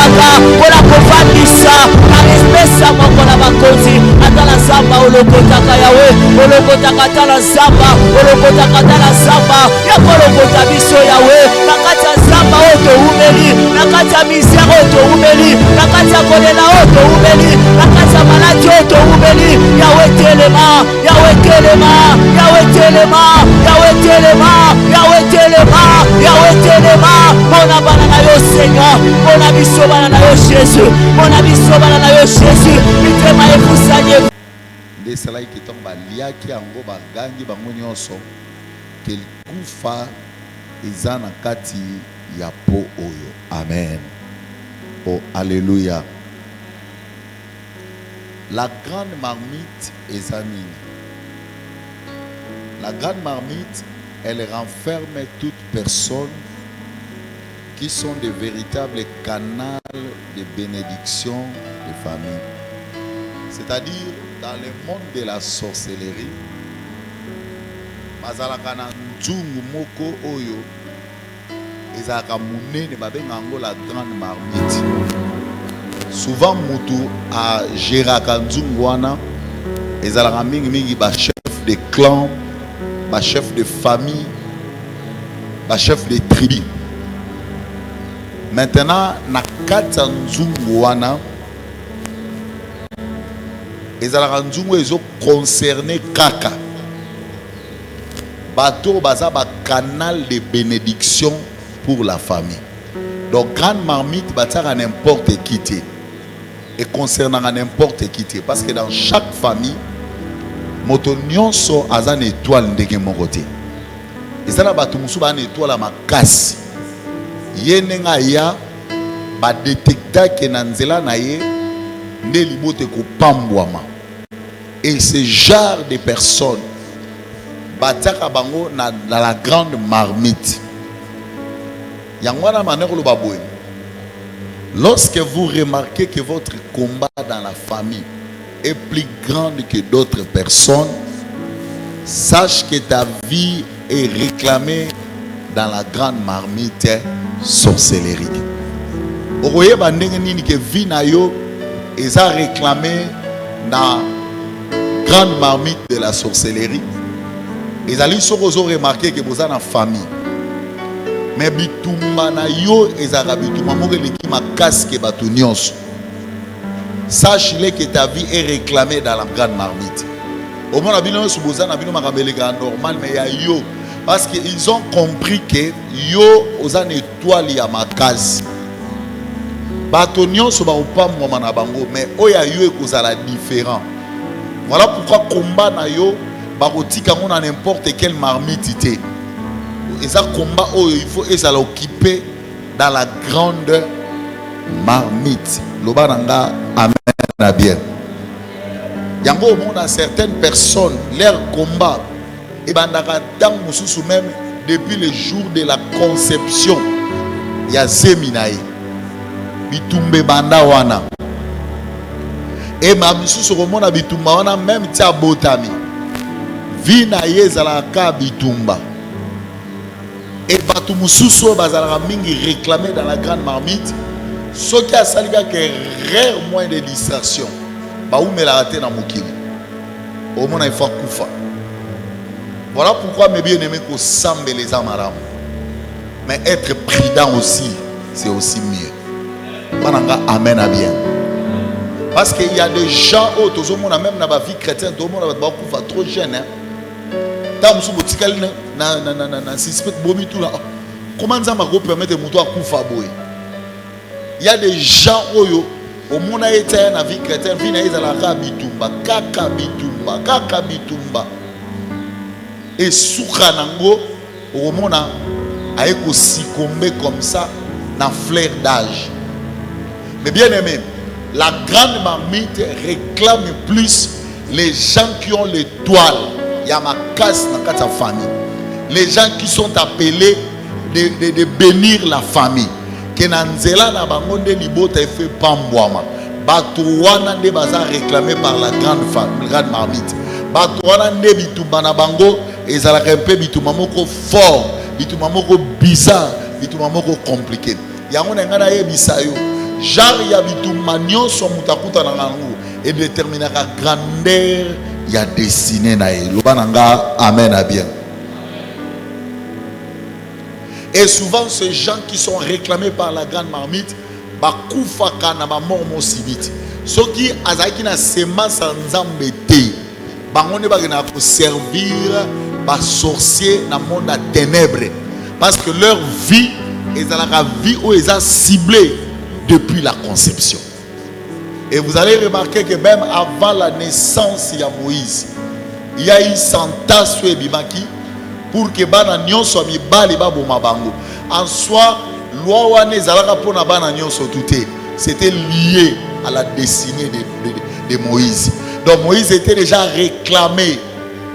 kaka mpona kovandisa na espesa moko na bakonzi atala zamba olokotaka yawe olokotaka atala zamba olokotaka atala zamba ya kolokota biso yawe na kati ya zamba oyo toumeli na kati ya misère oyo toumeli na kati ya kolela oyo toumeli na kati ya maladi oyo toumeli yawe telema yawe telema yawe telema yawe telema yawe telema yawe telema mpona bana na yo Seigneur mpona biso bana na yo Jésus mpona biso bana na yo Jésus mitema ekusanye nde esalaki ntango baliaki yango bagangi bango nyonso ke likufa eza na kati ya po oyo. Amen. Oh, alléluia. La grande marmite eza nini? La grande marmite, elle renferme toute personne qui sont de véritables canaux de bénédiction de famille. C'est-à-dire, dans le monde de la sorcellerie, bazalaka na nzungu moko oyo ezalaka munene babengango la grande marmite. Souvent mutu a géraka nzungu wana ezalaka mingi ba chef de clan, ba chef de famille, ba chef de tribu. Maintenant na kati ya nzungu wana ezalaka nzungu ezo concerner kaka bateau baza ba canal de bénédiction pour la famille. Donc grande marmite bataka n'importe qui te et concernant n'importe qui te parce que dans chaque famille moto nyonso aza na étoile ndenge moko te ezala bato musu ba na étoile ya makasi ye nenga ya ba détecta ke na nzela na ye nde libote kopambwama. Et ce genre de personnes bataka bango na la grande marmite. Yangwana maneko lobaboy. Lorsque vous remarquez que votre combat dans la famille est plus grand que d'autres personnes, sache que ta vie est réclamée dans la grande marmite sorcellerie. Okoye bandenge nini que vie na yo eza réclamé dans grande marmite de la sorcellerie. Ils allaient remarquer que vous avez une famille. Mais bitumba na yo ezara bitumba moko leki makasi batu nyonso. Sache-le que ta vie est réclamée dans la grande marmite. Au moins bino suboza na bino makabeleka normal mais ya yo parce que ils ont compris que yo ozana étoile ya makasi. Batu nyonso ba opamwa na bango mais oya yo ekozala différent. Voilà pourquoi combat na yo bakotika on a n'importe quelle marmite ité. Et ça combat oh il faut et ça l'occuper dans la grande marmite. Lobananga amen bien. Yango au monde a certaines personnes leur combat et bandaka dans mususu même depuis le jour de la conception. Ya zeminae. Bitumbe banda wana. Et ma misusu romona bitumba wana même tia botami. Vina yezala ka bitumba. Et batu mususu bazala mingi réclamé dans la grande marmite. Ce qui a salika que rare moins de distraction. Ba umela raté na mokili. Au mona ifa kufa. Voilà pourquoi mes bien-aimés ko sambe les amaram. Mais être prudent aussi, c'est aussi mieux. Mananga amen à bien. Parce qu'il y a des gens autres, tout le monde même dans la vie chrétienne, tout le monde va kufa trop jeune. Tant musu botikali na suspect bomi tout là. Comment ça m'a permettre muto akufa boy? Il y a des gens oyo au monde a été dans la vie chrétienne, vina ezala kaka bitumba. Et souka nango au monde a eko succomber comme ça dans flair d'âge. Mais bien aimé, la grande marmite réclame plus les gens qui ont l'étoile. Il y a ma casse dans ta famille. Les gens qui sont appelés de bénir la famille. Que nanzela na bangonde libota fait pambwama. Batouana de baza réclamé par la grande marmite. Batouana de bitumba na bango et ça la un peu bitumba moko fort, bitumba moko bizarre, bitumba moko compliqué. Yango ngana ye bisayo. genre ya bituma nyonso mutakuta na ngangu et déterminer la grandeur ya destiné na ye. Loba nanga amen à bien. Et souvent ces gens qui sont réclamés par la grande marmite bakufaka na ba mort mosibiti. Ceux qui azaki na semence nzambe te bango ne ba ko servir ba sorcier na monde à ténèbres parce que leur vie est dans la vie où ils ont ciblé depuis la conception. Et vous allez remarquer que même avant la naissance de Moïse, il y a eu santas sur Bimaki pour que bana nyonso mibali ba boma bango. En soi, loi wane zalaka pona bana nyonso touté, c'était lié à la destinée de Moïse. Donc Moïse était déjà réclamé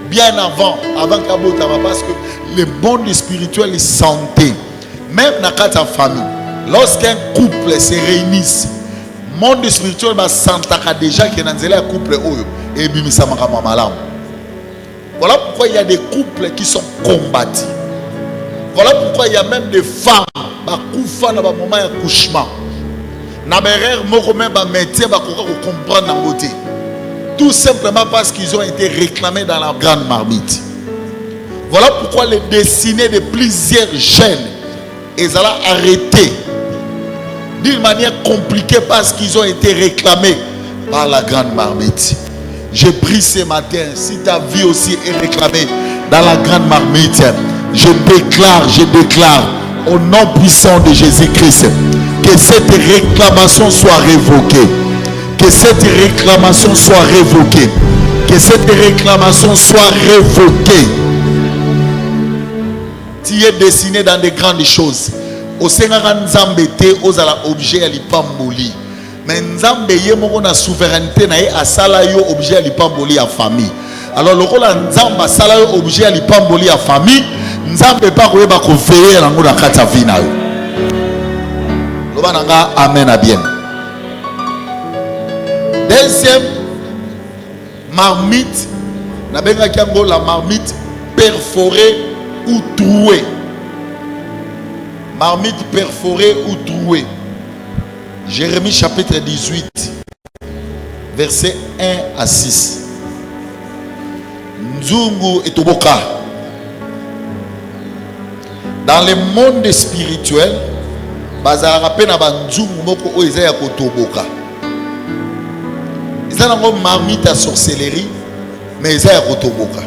bien avant Kabotama, parce que le monde spirituel est santé. Même dans la famille, lorsqu'un couple se réunisse, le monde spirituel va sentir déjà qu'il y a un couple et voilà pourquoi il y a des couples qui sont combattus. Voilà pourquoi il y a même des femmes qui sont dans le moment d'accouchement. Tout simplement parce qu'ils ont été réclamés dans la grande marmite. Voilà pourquoi les destinées de plusieurs jeunes ils allaient arrêter d'une manière compliquée parce qu'ils ont été réclamés par la grande marmite. Je prie ce matin, si ta vie aussi est réclamée dans la grande marmite, je déclare au nom puissant de Jésus-Christ que cette réclamation soit révoquée. Que cette réclamation soit révoquée. Que cette réclamation soit révoquée. Tu es destiné dans des grandes choses. Au Seigneur Nzambe te ozala objet à l'ipamboli. Mais Nzambe ye moko na souveraineté na ye asala yo objet à l'ipamboli à famille. Alors le rôle Nzamba asala yo objet à l'ipamboli à famille, Nzambe pas koyeba ko veiller na ngona kata vina yo. Loba nanga amen à bien. Deuxième marmite, na benga kiango la marmite perforée ou trouée. Marmite perforée ou trouée. Jérémie chapitre 18, versets 1 à 6. Nzungu et Toboka. Dans le monde spirituel, bazara rapena banzungu moko o ezaya ko Toboka. Ils ont une marmite à sorcellerie, mais ils ont un Toboka.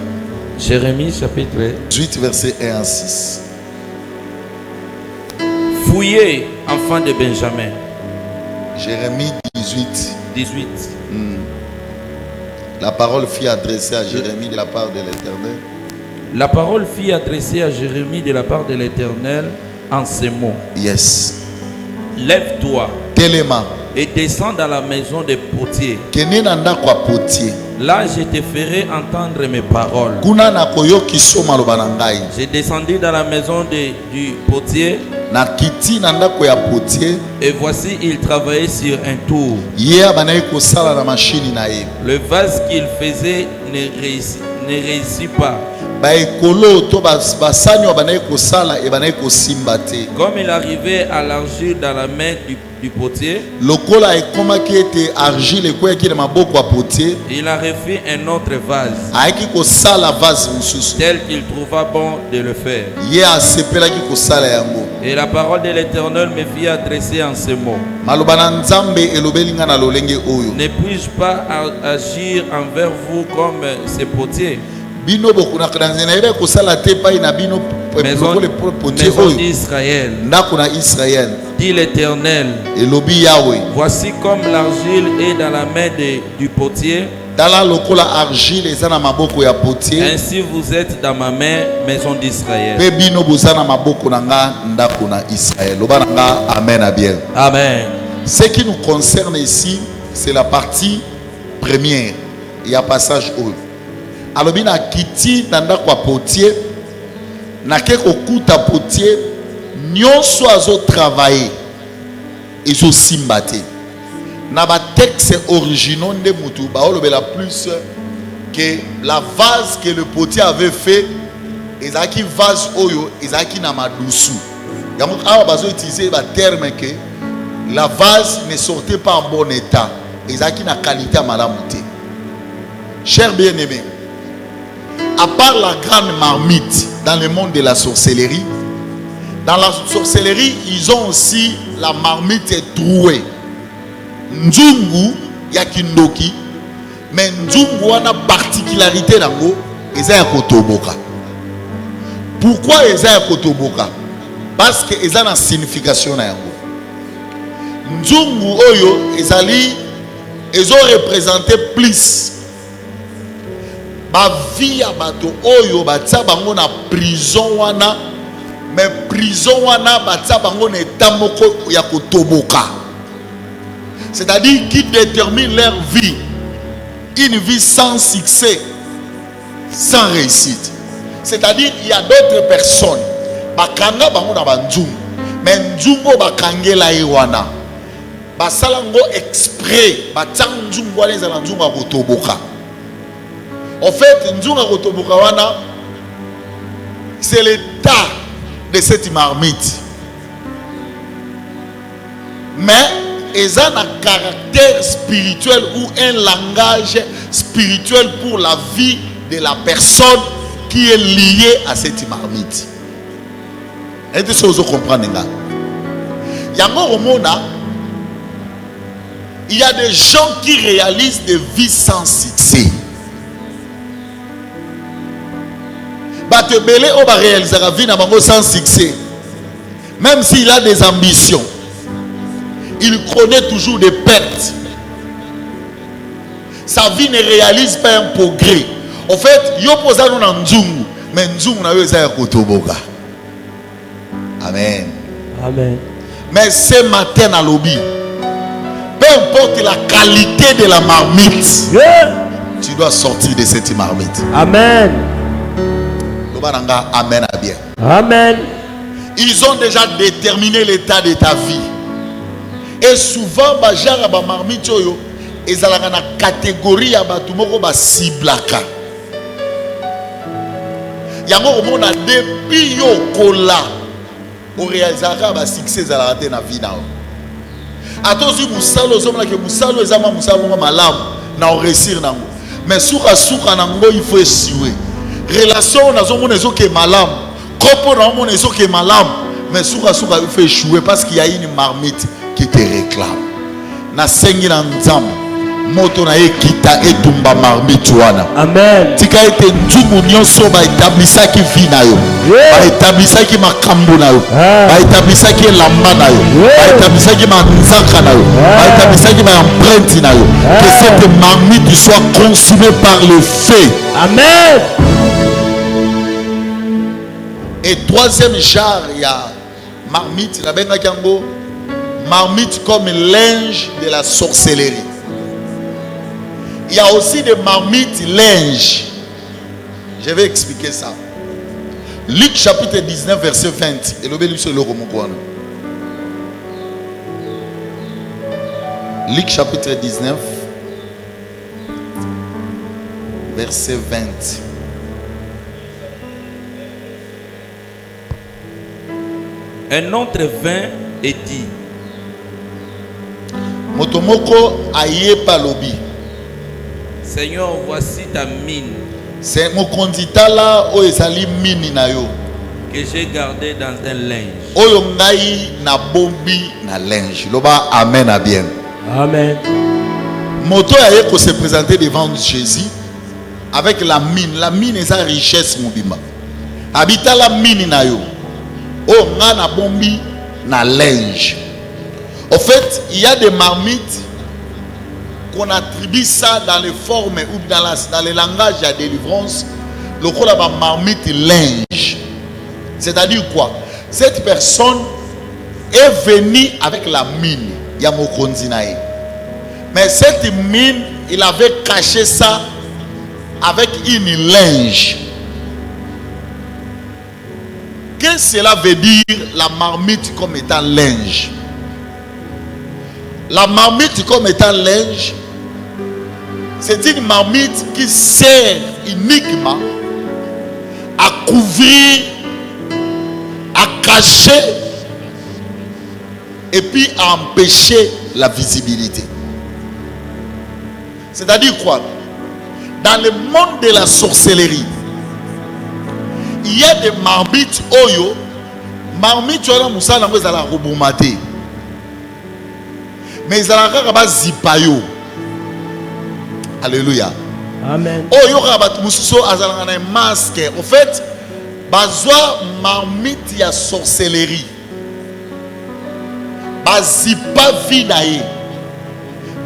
Jérémie chapitre 18, verset 1 à 6. Fouillez, enfants de Benjamin. Jérémie 18. La parole fut adressée à Jérémie de la part de l'Éternel. La parole fut adressée à Jérémie de la part de l'Éternel en ces mots. Yes. Lève-toi. Téléma. Et descends dans la maison des potiers. Kenenanda kwa potier. Là, je te ferai entendre mes paroles. Kuna na koyoki soma lobanangai. J'ai descendu dans la maison du potier. Na kiti nanda ko ya potier. Et voici, il travaillait sur un tour. Yea banaye ko sala na machine na ye. Le vase qu'il faisait ne réussit pas. Comme il arrivait à l'argile dans la main du potier, il a refait un autre vase tel qu'il trouva bon de le faire. Et la parole de l'Éternel me fit adresser en ces mots. Ne puis-je pas agir envers vous comme ces potiers? Maison d'Israël, dit l'Éternel, voici comme l'argile est dans la main du potier, ainsi vous êtes dans ma main, maison d'Israël. Amen. Ce qui nous concerne ici, c'est la partie première. Il y a passage haut. Alors, na kiti nanda kwa potier, na keko kuta potier, nyonso azo travailler, izo simbate. Na ba texte originaux de mutu, ba olobela plus que la vase que le potier avait fait, ezaki vase oyo, ezaki na madusu. Yamok awa bazo utiliser ba terme que la vase ne sortait pas en bon état. Et ça qui n'a qualité à malamouté. Chers bien-aimés, à part la grande marmite dans le monde de la sorcellerie, dans la sorcellerie, ils ont aussi la marmite trouée. Nzungu yakindoki, mais nzungu a une particularité nango, eza ya kotoboka. Pourquoi eza ya kotoboka? Parce que eza na signification na yango. Nzungu oyo ezali ezo représenter plus ba vie ya bato oyo batia bango na prison wana, mais prison wana batia bango na état moko ya kotoboka. C'est-à-dire qui détermine leur vie, une vie sans succès, sans réussite. C'est-à-dire il y a d'autres personnes bakanga bango na banzungu, mais nzungu bakangela iwana basalango exprès batia nzungu wana ezala nzungu ya kotoboka. En fait, nzungu ya kotoboka wana c'est l'état de cette marmite, mais ils ont un caractère spirituel ou un langage spirituel pour la vie de la personne qui est liée à cette marmite. Est-ce que vous comprenez? Il y a des gens qui réalisent des vies sans succès. Batebele on va réaliser la vie sans succès. Même s'il a des ambitions, il connaît toujours des pertes. Sa vie ne réalise pas un progrès. En fait, il y a un nzungu, mais nzungu na yo za kotoboka. Amen. Amen. Mais ce matin à lobby, peu importe la qualité de la marmite, tu dois sortir de cette marmite. Amen. Amen à bien. Amen. Ils ont déjà déterminé l'état de ta vie. Et souvent, bajara ba marmite yo, ezalaka na catégorie ya batu moko ba siblaka. Yango omona depuis yo kola, o réalisera ba succès za la na vie na. Atozi musalo zomla ke musalo ezama musalo malamu na o réussir nango. Mais suka nango il faut essuyer. Relation nazo mona ezoke malamu. Kopo na mona ezoke malamu. Mais suka il faut échouer parce qu'il y a une marmite qui te réclame. Na sengi na nzambe moto na ekita etumba marmite wana. Amen. Tika ete nzungu nyonso ba établissa ki vie na yo. Ba établissa ki makambo na yo. Ba établissa ki lamba na yo. Ba établissa ki manzaka na yo. Ba établissa ki ma empreinte na yo. Que cette marmite soit consumée par le feu. Amen. Et troisième genre, il y a marmite, la benga kango, marmite comme linge de la sorcellerie. Il y a aussi des marmites linge. Je vais expliquer ça. Luc chapitre 19 verset 20. Et l'obélis sur le romokouane. Luc chapitre 19 verset 20. Un autre vint et dit: Motomoko aye palobi. Seigneur, voici ta mine. C'est mon condita là o ezali mini na yo. Que j'ai gardé dans un linge. Oyo ngai na bombi na linge. Loba amen à bien. Amen. Moto aye ko se présenter devant Jésus avec la mine. La mine est sa richesse mobima. Habita la mine na yo. Oh, na bombi na linge. En fait, il y a des marmites qu'on attribue ça dans les formes ou dans les langages de délivrance. Le coup là, marmite linge. C'est-à-dire quoi? Cette personne est venue avec la mine. Yamokondinae. Mais cette mine, il avait caché ça avec une linge. Qu'est-ce que cela veut dire la marmite comme étant linge? La marmite comme étant linge, c'est une marmite qui sert uniquement à couvrir, à cacher et puis empêcher la visibilité. C'est-à-dire quoi? Dans le monde de la sorcellerie, il y a des marmites oyo, marmites oyo musala ngo ezala robomate. Mais ezala kaka ba zipayo. Alléluia. Amen. Oyo rabat mususo azala na masque. En fait, bazwa marmite ya sorcellerie. Bazipa vie na ye.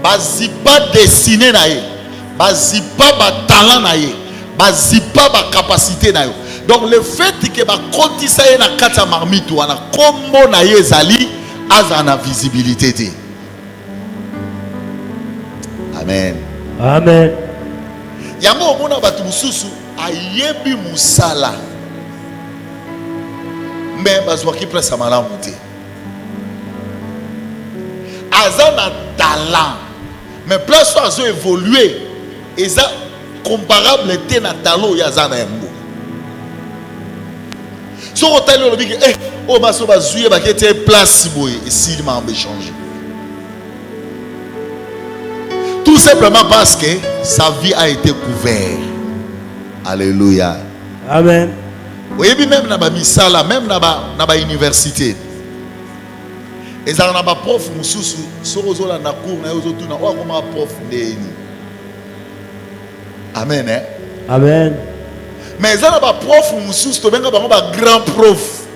Bazipa destiné na ye. Bazipa ba talent na ye. Bazipa ba capacité na yo. Donc le fait que ba kotisa ye na kata marmite wana kombo na ye zali azana visibilité te. Amen. Amen. Yango omona batu mususu ayebi musala. Mais bazwaki presa malamu te. Azana talent. Mais place où azo évoluer, eza comparable te na talent ya zana yango. So otali olobi ke o baso bazuye ba kete place boye et s'il m'a changé. Tout simplement parce que sa vie a été couverte. Alléluia. Amen. Oui, même na ba misala, même na ba université. Et ça na ba prof mususu, so ozola na cours na ozo tuna o koma prof ndeni. Amen hein. Amen. Mais ça na ba prof mususu to benga ba grand prof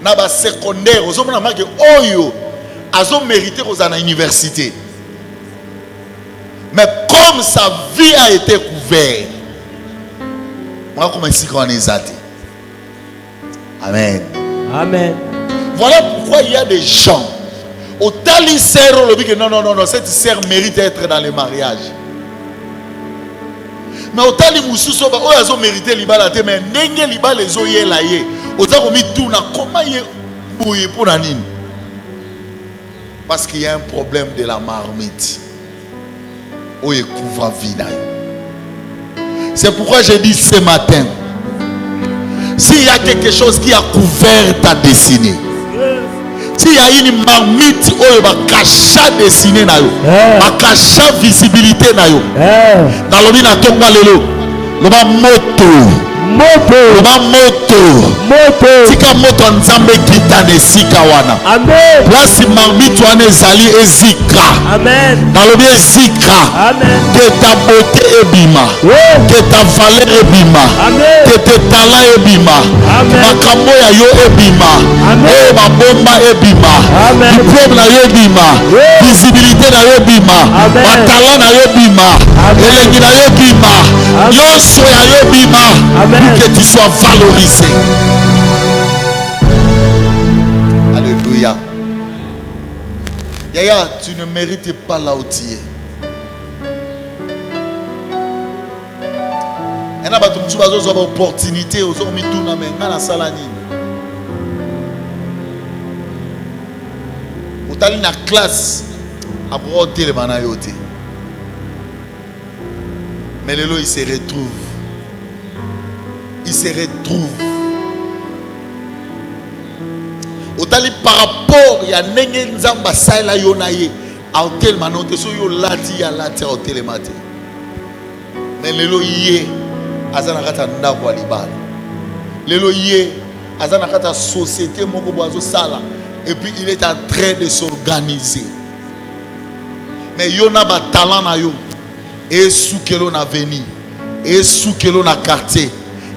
na ba secondaire, ozo mona marque oyo azo mériter aux na université. Mais comme sa vie a été couverte, moi comme ici qu'on est athée. Amen. Amen. Voilà pourquoi il y a des gens au tali sœur le dit que non, cette sœur mérite d'être dans le mariage. Mais au tali mususu ba o yazo mériter libala te mais ndenge libala ezo yela ye. Oza komi tuna comment ye bouye pour nanine. Parce qu'il y a un problème de la marmite. Où il couvre vie. C'est pourquoi j'ai dit ce matin, s'il y a quelque chose qui a couvert ta destinée, s'il y a une marmite où il va cacher destinée, va cacher visibilité, dans le mina tonga lelo, le moto. Moto. Tika moto nzambe kitane sika wana. Amen. Place marmite wana ezali ezika. Amen. Dans le bien zika. Amen. Que ta beauté ebima. Que ta valeur ebima. Amen. Que tes talents ebima. Amen. Makambo ya yo ebima. Amen. Mabomba ebima. Amen. Diplôme na yo ebima. Visibilité na yo ebima. Amen. Talent na yo ebima. Elengi na yo ebima. Nyonso ya yo ebima. Amen. Pour que tu sois valorisé. Alléluia. Yaya, tu ne mérites pas là où tu es. Il y a une opportunité aux hommes tout na menga na salani. Otali na classe après hôtel banayote. Mais lelo il se retrouve. Il se retrouve. Otali par rapport ya ndenge nzamba saila yonaye a hôtel manote so yo lati ya lati a hôtel mate. Mais lelo yé azana kata ndako ya libala. Lelo yé azana kata société moko boazo sala et puis il est en train de s'organiser. Mais yo na ba talent na yo et soukelo na veni et soukelo na quartier.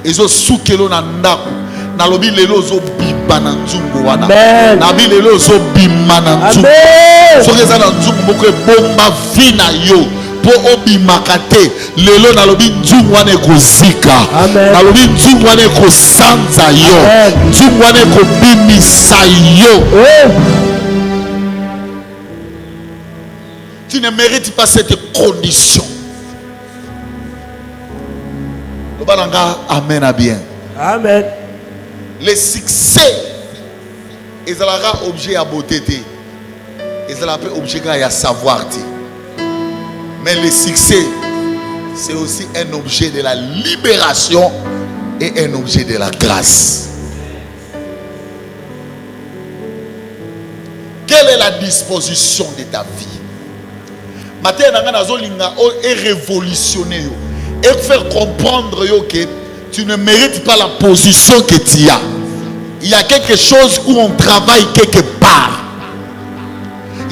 Ezo soukelo na ndako na lobi lelo zo biba na nzungu wana na bi lelo zo bima na nzungu so keza na nzungu moko bomba vi na yo po obimaka te lelo na lobi nzungu wana ekozika na lobi nzungu wana ekosanza yo nzungu wana ekobimisa yo. Tu ne mérites pas cette condition. Amen à bien. Amen. Le succès est un objet à beauté. Et c'est un objet à savoir. Mais le succès, c'est aussi un objet de la libération et un objet de la grâce. Quelle est la disposition de ta vie? Maintenant, et révolutionner et faire comprendre que tu ne mérites pas la position que tu as. Il y a quelque chose où on travaille quelque part.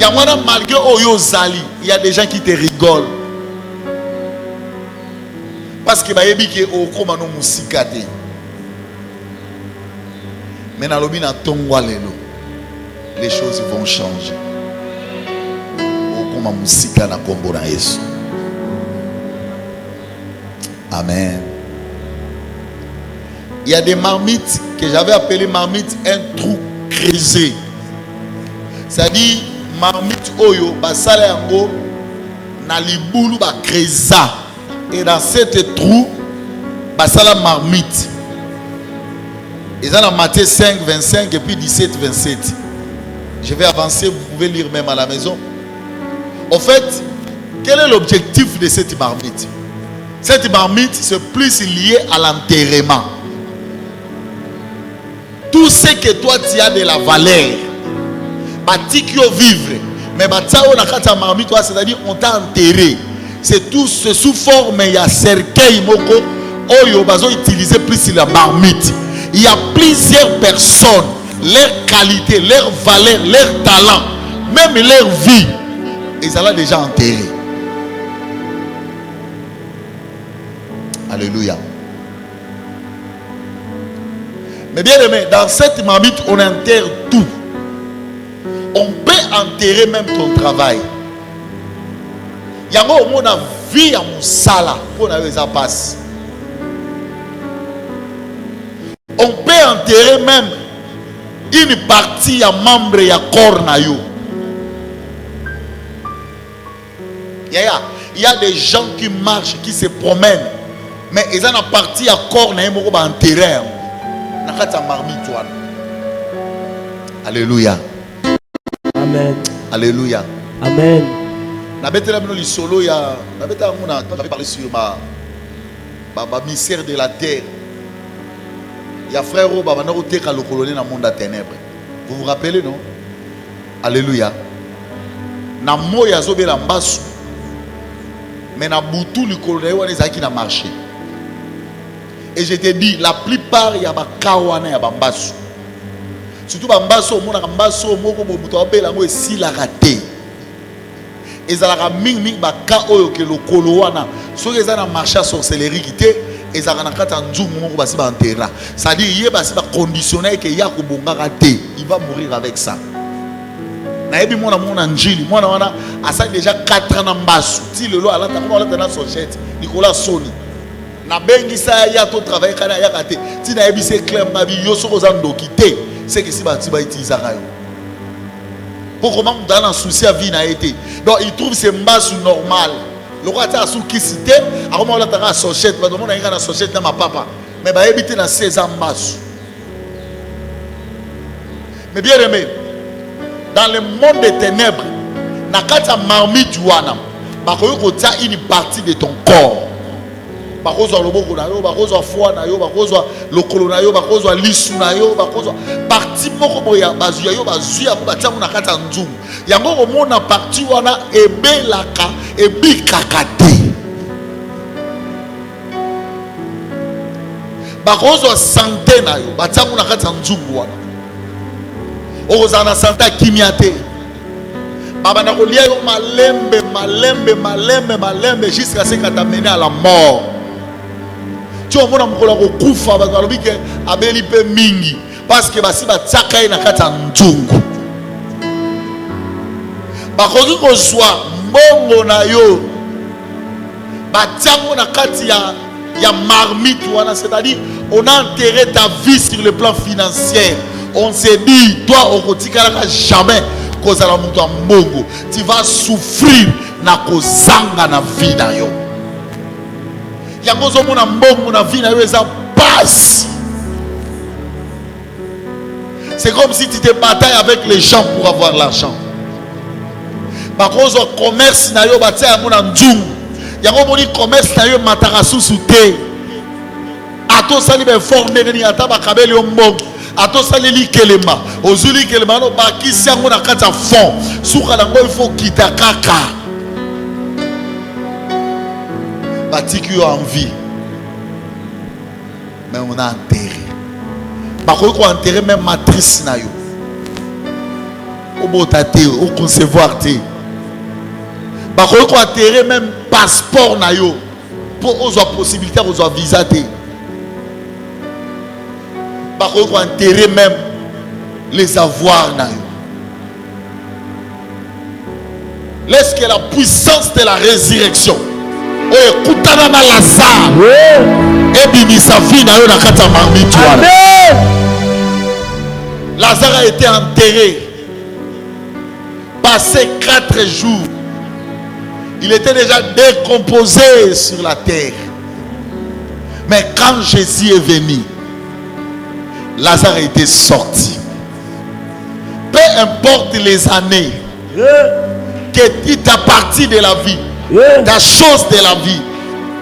Il y a malgré Oyozali, il y a des gens qui te rigolent. Parce que mais dans les choses vont changer. Amen. Il y a des marmites que j'avais appelées marmites un trou creusé. C'est-à-dire marmite oyo basala yango na libulu ba creusa et dans cette trou basala marmite. Ils ont Matthieu 5 25 et puis 17 27. Je vais avancer, vous pouvez lire même à la maison. En fait, quel est l'objectif de cette marmite? Cette marmite, c'est plus lié à l'enterrement. Tout ce que toi tu as de la valeur, vivre, mais c'est-à-dire on t'a enterré. C'est tout sous forme, il y a cercueil moko, oyo bazo utiliser plus la marmite. Il y a plusieurs personnes, leur qualité, leur valeur, leur talent, même leur vie, ils sont déjà enterrés. Alléluia. Mais bien aimé, dans cette marmite, on enterre tout. On peut enterrer même ton travail. Il y a un monde à vie à mon sala pour que ça passe. On peut enterrer même une partie à membre et à corps. Il y a des gens qui marchent, qui se promènent, mais ils ont une partie à corps et à enterrer. Alléluia. Amen. Alléluia. Amen. J'avais parlé sur ma mystère de la terre. Il y a frère Roba, le colonel dans le monde à ténèbres. Vous vous rappelez, non? Alléluia. Na moya zobe la mbasu. Mais na boutou le colonel qui n'a marché. Et je te dis, la plupart il y a ba kawana ya bambasu. Surtout bambasu mona bambasu moko bobuto abela ngo si la raté. Ezalaka mingi ba ka oyo ke le kolowana. So ezana marché à sorcellerie qui té ezalaka na kata nzumu moko basi ba enterra. C'est-à-dire il y a basi ba conditionné que ya ko bonga raté. Il va mourir avec ça. Na ebi mona mona njili mona wana asa déjà 4 ans na mbasu. Ti lelo alata ko alata na sochette. Nicolas Soni. Na bengi sa ya to travailler kana ya raté. Ti na ebi c'est clair ma bi yo so kozando kité. C'est que si ba ti ba utiliser ça. Pour comment dans un souci à vie n'a été. Donc il trouve ces mbassu normal. Le roi a sous qui cité, à comment on a ta sochette, parce que on a une sochette dans ma papa. Mais bah éviter dans 16 ans mbassu. Mais bien aimé, dans le monde des ténèbres, na kata marmite wana, bah koyo une partie de ton corps. Bakozwa loboko na yo, bakozwa foi na yo, bakozwa lokolo na yo, bakozwa lisu na yo, bakozwa parti moko boya bazuya yo bazuya ko batia na kata nzumu. Yango ko mona parti wana ebelaka ebikaka te. Bakozwa santé na yo, batia na kata nzumu wana. Ozana santé kimia te. Baba na ko lia yo malembe jusqu'à ce que t'amener à la mort. Tu as mon amour ko kufa ba lobi ke abeli pe mingi parce que basi ba tsaka na kata ntungu ba koki ko zwa mbongo na yo ba tsango na kati ya marmite wana, c'est-à-dire on a enterré ta vie sur le plan financier. On s'est dit toi au kotika la jamais kozala mutu mbongo, tu vas souffrir na kozanga na vie na yo. Yangozo mona mbongo na vie na yo eza passe. C'est comme si tu te batailles avec les gens pour avoir l'argent. Par contre, commerce na yo batia mona nzungu. Yango moni commerce na yo mataka susu te. Ato sali be former ni ata ba kabeli mbongo. atosaleli kelema ozuli kelema no bakisi yango na kati ya fond suka nango il faut kita kaka batiki yo en vie mais on a enterré bakoki ko enterrer même matrice na yo obota te o concevoir te bakoki ko enterrer même passeport na yo pour ozo possibilité ozo visa te bakoki ko enterrer même les avoirs na yo. Laisse que la puissance de la résurrection ekutana na Lazare ebimisa vie na yo na kati ya marmite wana. Lazare a été enterré. Passé 4 jours, il était déjà décomposé sur la terre. Mais quand Jésus est venu, Lazare a été sorti. Peu importe les années que tu as parti de la vie, ta chose de la vie,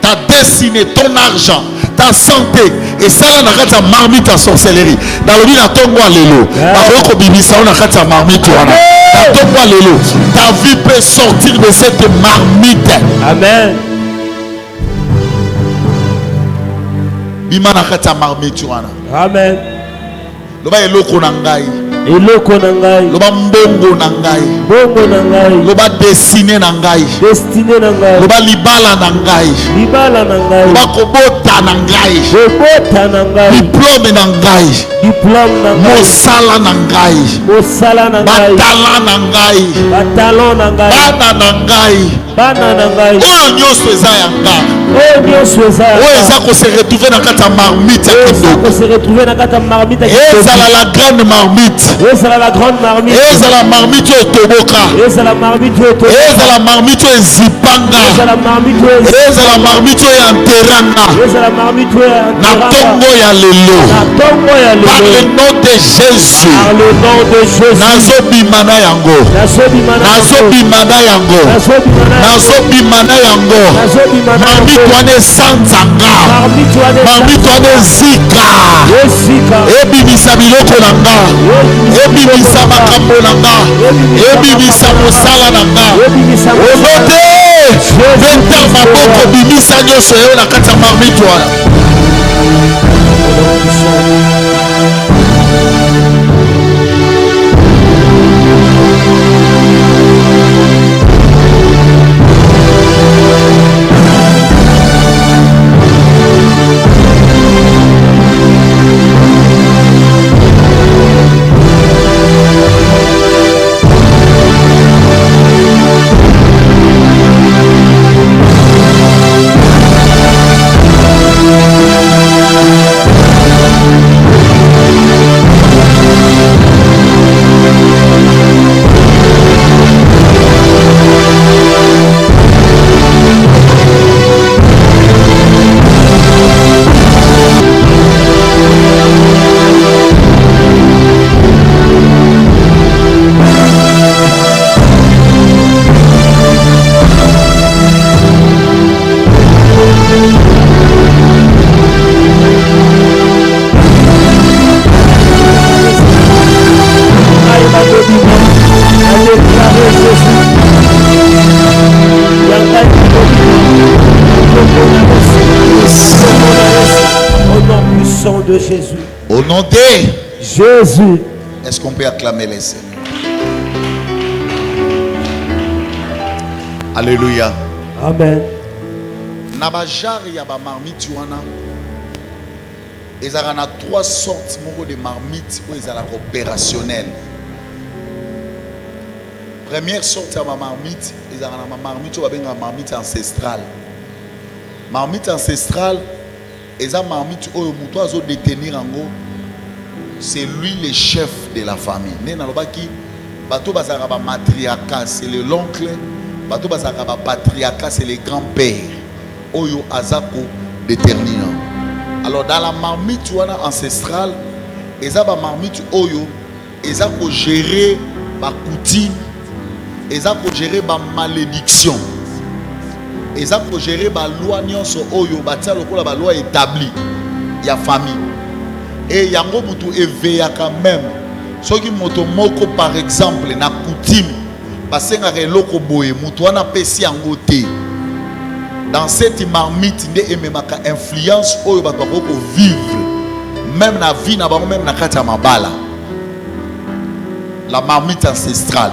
ta destinée, ton argent, ta santé, et ça on a fait marmite à sorcellerie. Dans le ville à Tongo Lelo, on a fait marmite. Ta vie peut sortir de cette marmite. Amen. Bimana kata marmite wana. Amen. Loba eloko na ngai. Eloko na ngai. Loba mbongo na ngai. Mbongo na ngai. Loba destiné na ngai. Destiné na ngai. Loba libala na ngai. Libala na ngai. Loba kobota na ngai. Kobota na ngai. Diplôme na ngai. Diplôme na ngai. Mosala na ngai. Mosala na ngai. Batala na ngai. Batalo na ngai. Bana na ngai. Bana na ngai. Oh nyonso eza ya ngai. Oh nyonso eza ya ngai. Oh eza ko se retrouver na kata marmite ya kitoko. Ko se retrouver na kata marmite ya kitoko. Eza la grande marmite. Eza la grande marmite. Eza la marmite etoboka. Eza la marmite etoboka. Eza la marmite ezipanga. Eza la marmite ezipanga. Eza la marmite yanteranga. Eza la marmite yanteranga. Na tongo ya lelo. Na tongo ya lelo. Par le nom de Jésus. Par le nom de Jésus. Nazobimana yango. Nazobimana yango. Nazobimana yango. Nazobimana yango. Marmite wana esanzanga. Marmite wana ezika. Ebimisa biloko na nga. Ebimisa makambo na nga. Ebimisa mosala na nga. Ozote venter maboko bimisa nyonso yo na kati ya marmite wana. De Jésus. Au nom de Jésus. Est-ce qu'on peut acclamer les Seigneurs? Alléluia. Amen. Nabajar ya ba marmite wana. Ezara na 3 sortes de marmite où ezala opérationnel. Première sorte ya ba marmite, ezara na marmite ou benga marmite ancestrale. Marmite ancestrale eza marmite oyo muto azo détenir ango, c'est lui le chef de la famille. Nena lobaki bato bazaka ba matriarcat, c'est le l'oncle, bato bazaka ba patriarcat, c'est le grand-père oyo azako déterminant. Alors dans la marmite wana ancestrale, eza ba marmite oyo ezako gérer ba coutume, ezako gérer ba malédiction. Ils ont géré la loi nyonso oyo batia lokola ba loi établie ya famille. et yango mutu éveilla quand même. Ce qui moto moko par exemple na coutume basenga eloko boye mutu wana pesi yango te. Dans cette marmite nde ememaka influence oyo bato bako vivre même na vie na bango même na kati ya mabala. La marmite ancestrale.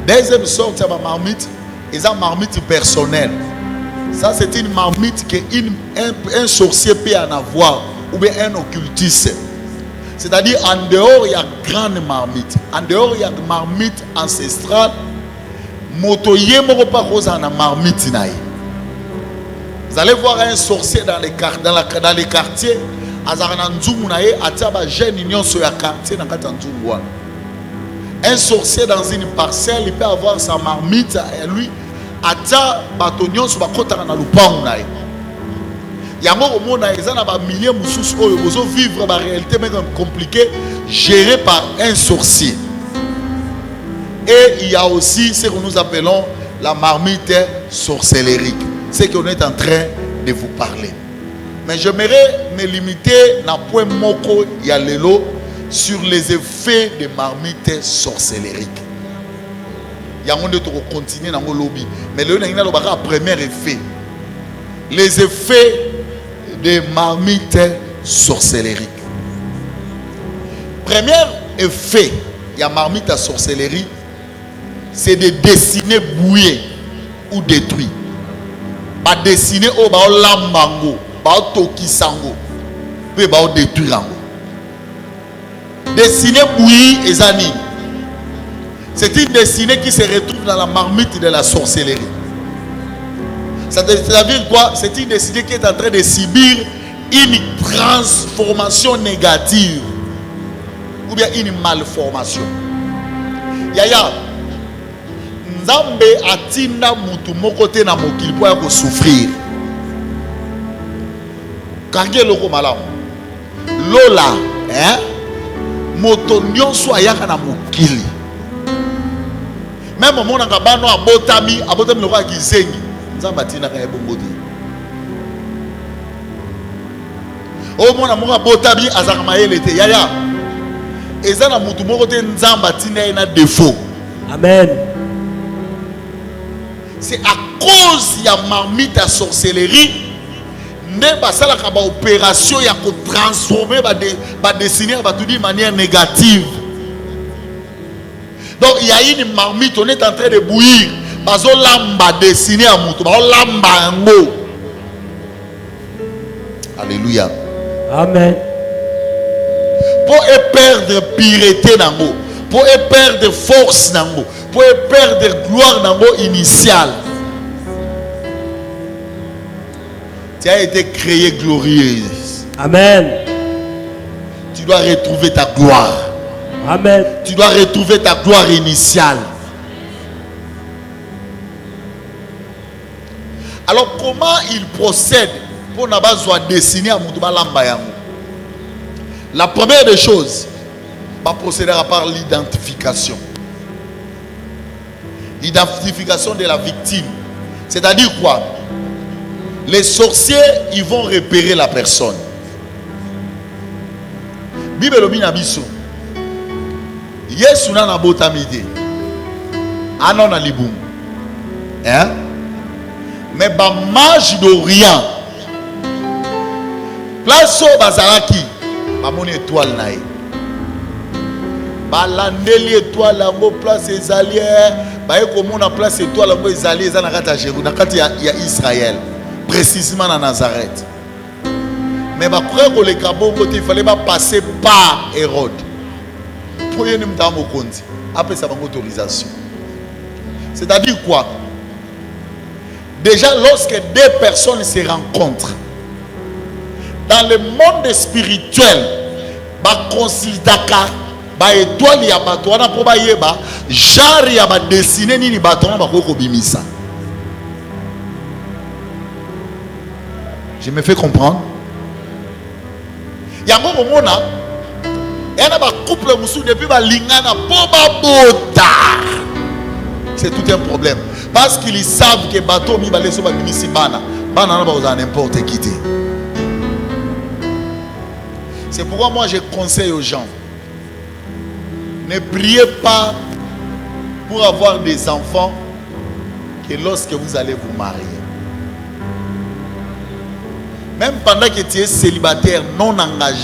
Deuxième sorte de marmite, c'est une marmite personnelle. Ça, c'est une marmite que un sorcier peut en avoir, ou bien un occultiste. C'est-à-dire, en dehors, il y a grande marmite. En dehors, il y a une marmite ancestrale. Motoye moko pa koza na marmite naï. Vous allez voir un sorcier dans les quartiers. Azarana nzungu naï, ataba jeune union sur la quartier na kata nzungu wana. Un sorcier dans une parcelle, il peut avoir sa marmite à lui. Atia batonion sur bakota na lupangu naï. Yango omona ezana ba milliers mususu oyo bozo vivre ba réalité même compliquée gérée par un sorcier. Et il y a aussi ce que nous appelons la marmite sorcellérique. C'est qu'on est en train de vous parler. Mais j'aimerais me limiter na point moko ya lelo sur les effets de marmite sorcellérique. Il y a un monde qui continue dans le lobby. Mais le premier effet. Les effets de marmite sorcellérique. Premier effet, il y a marmite à sorcellerie, c'est de dessiner bouillir ou détruire. Pas dessiner au bas lambango, bas tokisango, puis bas détruire. Dessiner bouillir et zani. C'est une destinée qui se retrouve dans la marmite de la sorcellerie. Ça veut dire quoi? C'est une destinée qui est en train de subir une transformation négative ou bien une malformation. Yaya, Nzambe atinda mutu mokote na mokili po ya ko souffrir. Kange loko malamu. Lola, moto nyonso ayaka na mokili. Même mon angabano abotami le roi kizengi. Nzambe atinda ka ebongo te. O mona mo abotami azaka mayele te. Yaya. Ezana mutu moko te Nzambe atinda ina défaut. Amen. C'est à cause ya marmite à sorcellerie ne basala ka ba opération ya ko transformer ba dessiner ba tout de manière négative. Donc il y a une marmite, on est en train de bouillir. Bazo lamba dessiné à moutou, bazo lamba ngo. Alléluia. Amen. Pour perdre pureté nango, pour perdre force nango, pour perdre gloire nango initiale. Tu as été créé glorieuse. Amen. Tu dois retrouver ta gloire. Amen. Tu dois retrouver ta gloire initiale. Alors comment il procède pour ne pas dessiner à Moutouba Lambayango? La première des choses va procéder par l'identification. L'identification de la victime. C'est-à-dire quoi? Les sorciers, ils vont repérer la personne. Bible Nabiso. Yesu na botamide. Anon na libum. Hein? Mais ba mage d'Orient. Place au bazaraki. Ba mon étoile nae. Ba landeli étoile lango place ezali. Ba e komona place étoile lango ezali eza na kati ya Jérusalem, na kati ya Israël, précisément na Nazareth. Mais ba croire que le kabongo il fallait pas passer par Hérode. Pour y après ça va autorisation. C'est-à-dire quoi? Déjà lorsque deux personnes se rencontrent dans le monde spirituel, ba considaka ba étoile ya bato wana po ba yeba genre ya ba dessiner nini bato wana ba ko bimisa. Je me fais comprendre? Yango komona ena ba couple musu depuis ba lingana po ba bota. C'est tout un problème parce qu'ils savent que bateau mi ba leso ba bimisi bana na ba oza n'importe qui. C'est pourquoi moi je conseille aux gens, ne priez pas pour avoir des enfants que lorsque vous allez vous marier. Même pendant que tu es célibataire non engagé,